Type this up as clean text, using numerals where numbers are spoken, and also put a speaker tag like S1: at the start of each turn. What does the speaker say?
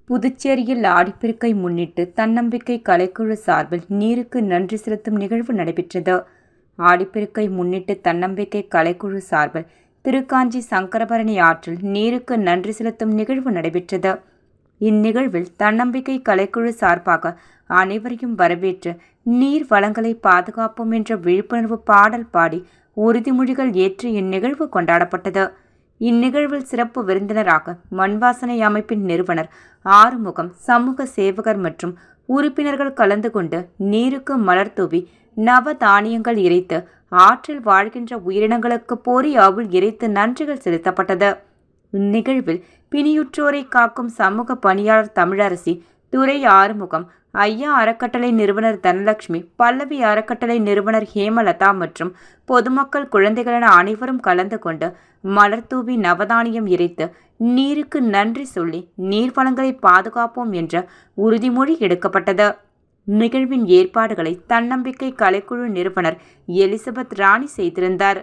S1: புதுச்சேரியில் ஆடிப்பெருக்கை முன்னிட்டு தன்னம்பிக்கை கலைக்குழு சார்பில் நீருக்கு நன்றி செலுத்தும் நிகழ்வு நடைபெற்றது. ஆடிப்பெருக்கை முன்னிட்டு தன்னம்பிக்கை கலைக்குழு சார்பில் திருக்காஞ்சி சங்கரபரணி ஆற்றில் நீருக்கு நன்றி செலுத்தும் நிகழ்வு நடைபெற்றது. இந்நிகழ்வில் தன்னம்பிக்கை கலைக்குழு சார்பாக அனைவரையும் வரவேற்று நீர் வளங்களை பாதுகாப்போம் என்ற விழிப்புணர்வு பாடல் பாடி உறுதிமொழிகள் ஏற்று இந்நிகழ்வு கொண்டாடப்பட்டது. இந்நிகழ்வில் சிறப்பு விருந்தினராக மண்வாசனை அமைப்பின் நிறுவனர் ஆறுமுகம், சமூக சேவகர் மற்றும் உறுப்பினர்கள் கலந்து கொண்டு நீருக்கு மலர் தூவி நவதானியங்கள் இறைத்து ஆற்றில் வாழ்கின்ற உயிரினங்களுக்கு பொறி அவுள் இறைத்து நன்றிகள் செலுத்தப்பட்டது. இந்நிகழ்வில் பிணியுற்றோரை காக்கும் சமூக பணியாளர் தமிழரசி, துரை ஆறுமுகம், ஐயா அறக்கட்டளை நிறுவனர் தனலட்சுமி, பல்லவி அறக்கட்டளை நிறுவனர் ஹேமலதா மற்றும் பொதுமக்கள், குழந்தைகள் என அனைவரும் கலந்து கொண்டு மலர் தூவி நவதானியம் இறைத்து நீருக்கு நன்றி சொல்லி நீர் வளங்களை பாதுகாப்போம் என்ற உறுதிமொழி எடுக்கப்பட்டது. நிகழ்வின் ஏற்பாடுகளை தன்னம்பிக்கை கலைக்குழு நிறுவனர் எலிசபெத் ராணி செய்திருந்தார்.